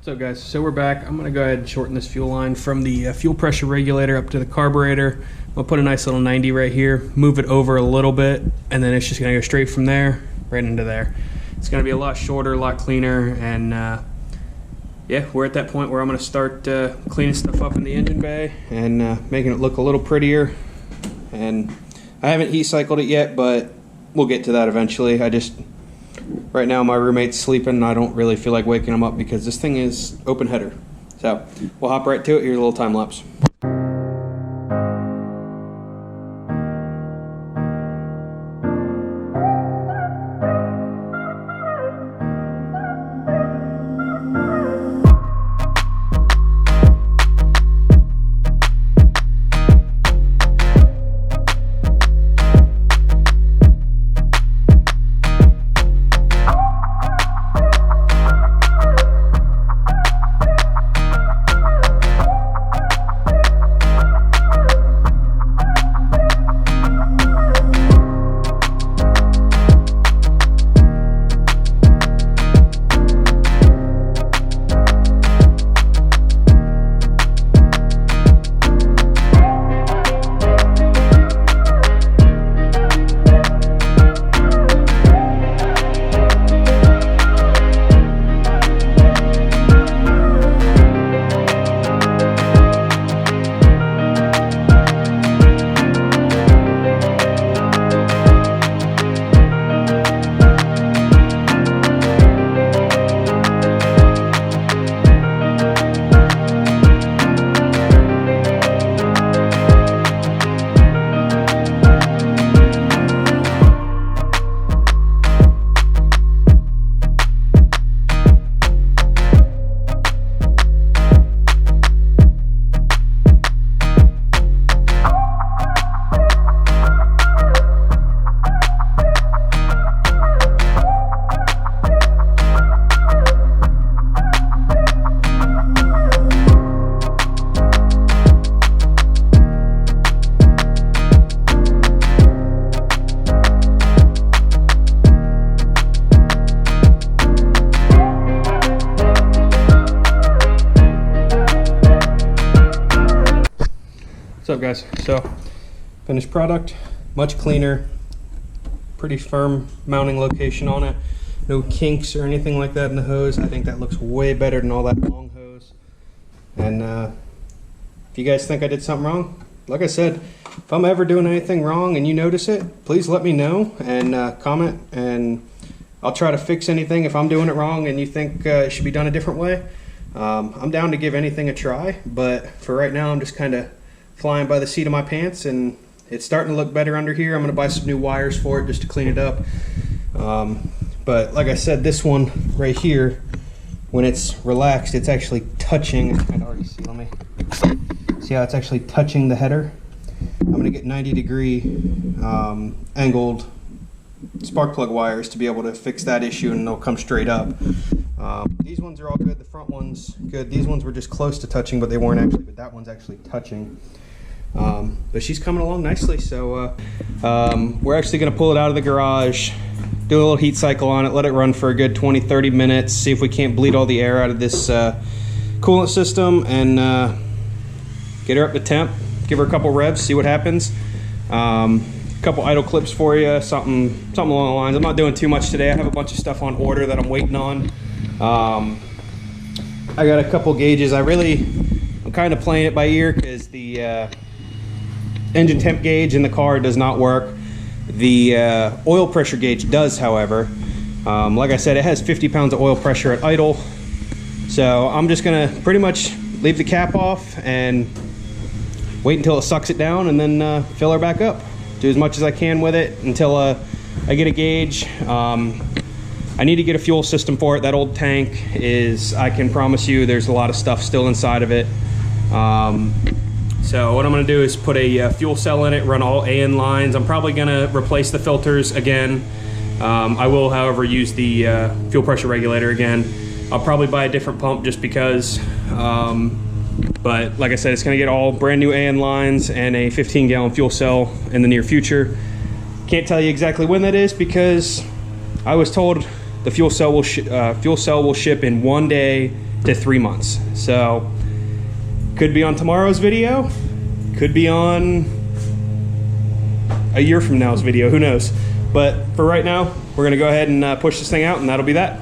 What's up, guys? So we're back. I'm gonna go ahead and shorten this fuel line from the fuel pressure regulator up to the carburetor. I'll put a nice little 90 right here, move it over a little bit, and then it's just gonna go straight from there right into there. It's gonna be a lot shorter, a lot cleaner, and yeah, we're at that point where I'm gonna start cleaning stuff up in the engine bay and making it look a little prettier. And I haven't heat cycled it yet, but we'll get to that eventually. Right now my roommate's sleeping and I don't really feel like waking him up because this thing is open header. So we'll hop right to it. Here's a little time lapse. What's up, guys? So finished product, much cleaner, pretty firm mounting location on it, no kinks or anything like that in the hose. I think that looks way better than all that long hose. And if you guys think I did something wrong, like I said, if I'm ever doing anything wrong and you notice it, please let me know and comment, and I'll try to fix anything. If I'm doing it wrong and you think it should be done a different way, I'm down to give anything a try, but for right now I'm just kind of flying by the seat of my pants, and it's starting to look better under here. I'm going to buy some new wires for it just to clean it up. But like I said, this one right here, when it's relaxed, it's actually touching. I can already see. Let me see how it's actually touching the header. I'm going to get 90-degree angled spark plug wires to be able to fix that issue, and they'll come straight up. These ones are all good. The front one's good. These ones were just close to touching, but they weren't actually. But that one's actually touching. But she's coming along nicely. So we're actually going to pull it out of the garage, do a little heat cycle on it, let it run for a good 20-30 minutes, see if we can't bleed all the air out of this coolant system, and get her up to temp, give her a couple revs, see what happens. Couple idle clips for you, something along the lines. I'm not doing too much today. I have a bunch of stuff on order that I'm waiting on. I got a couple gauges. I'm kind of playing it by ear because the engine temp gauge in the car does not work. The oil pressure gauge does, however. Like I said, it has 50 pounds of oil pressure at idle. So I'm just gonna pretty much leave the cap off and wait until it sucks it down, and then fill her back up. Do as much as I can with it until I get a gauge. I need to get a fuel system for it. That old tank is, I can promise you, there's a lot of stuff still inside of it. So what I'm gonna do is put a fuel cell in it, run all AN lines. I'm probably gonna replace the filters again. I will, however, use the fuel pressure regulator again. I'll probably buy a different pump just because. But like I said, it's going to get all brand new AN lines and a 15-gallon fuel cell in the near future. Can't tell you exactly when that is because I was told the fuel cell will ship in 1 day to 3 months. So could be on tomorrow's video, could be on a year from now's video, who knows. But for right now, we're gonna go ahead and push this thing out, and that'll be that.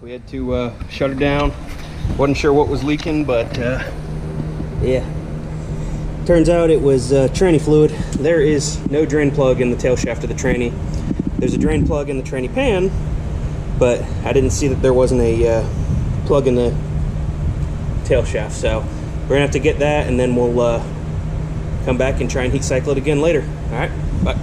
We had to shut her down. Wasn't sure what was leaking, but yeah. Turns out it was tranny fluid. There is no drain plug in the tail shaft of the tranny. There's a drain plug in the tranny pan, but I didn't see that there wasn't a plug in the tail shaft. So we're gonna have to get that, and then we'll come back and try and heat cycle it again later. All right, bye.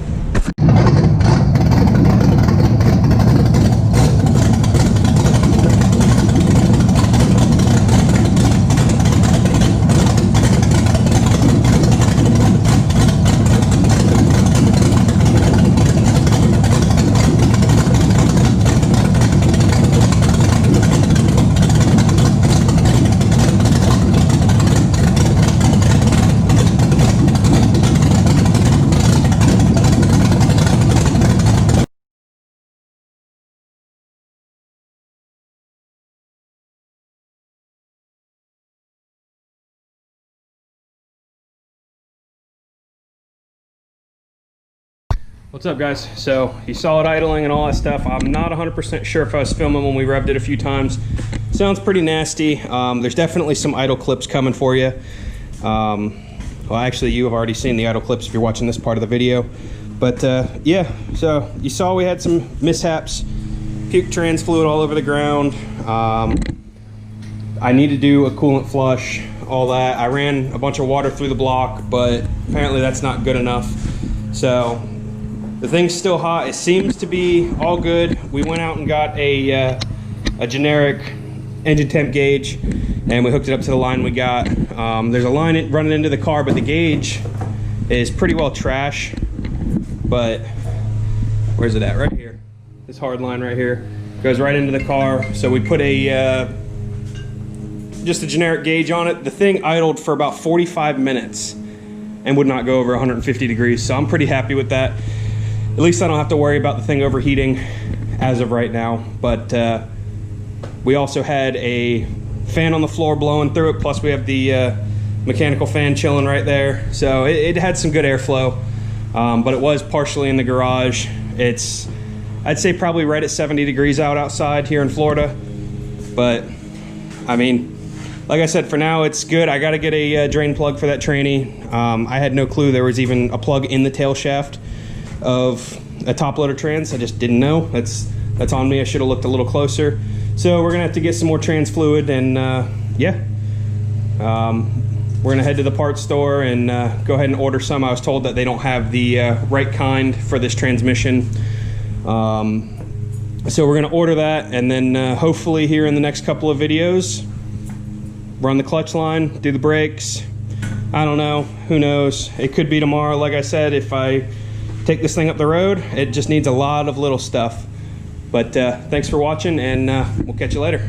What's up, guys? So you saw it idling and all that stuff. I'm not 100% sure if I was filming when we revved it a few times. Sounds pretty nasty. There's definitely some idle clips coming for you. Well, actually, you have already seen the idle clips if you're watching this part of the video. But yeah, so you saw we had some mishaps. Puke trans fluid all over the ground. I need to do a coolant flush, all that. I ran a bunch of water through the block, but apparently that's not good enough. So the thing's still hot. It seems to be all good. We went out and got a generic engine temp gauge, and we hooked it up to the line we got. There's a line running into the car, but the gauge is pretty well trash. But where's it at? Right here. This hard line right here goes right into the car. So we put a just a generic gauge on it. The thing idled for about 45 minutes and would not go over 150 degrees. So I'm pretty happy with that. At least I don't have to worry about the thing overheating as of right now. But we also had a fan on the floor blowing through it. Plus we have the mechanical fan chilling right there. So it had some good airflow. But it was partially in the garage. It's, I'd say probably right at 70 degrees outside here in Florida. But I mean, like I said, for now it's good. I got to get a drain plug for that tranny. I had no clue there was even a plug in the tail shaft of a top loader trans. I just didn't know. That's on me. I should have looked a little closer. So we're gonna have to get some more trans fluid, and yeah, we're gonna head to the parts store and go ahead and order some. I was told that they don't have the right kind for this transmission. So we're gonna order that, and then hopefully here in the next couple of videos, run the clutch line, do the brakes. I don't know, who knows? It could be tomorrow, like I said, if I take this thing up the road. It just needs a lot of little stuff. But thanks for watching, and we'll catch you later.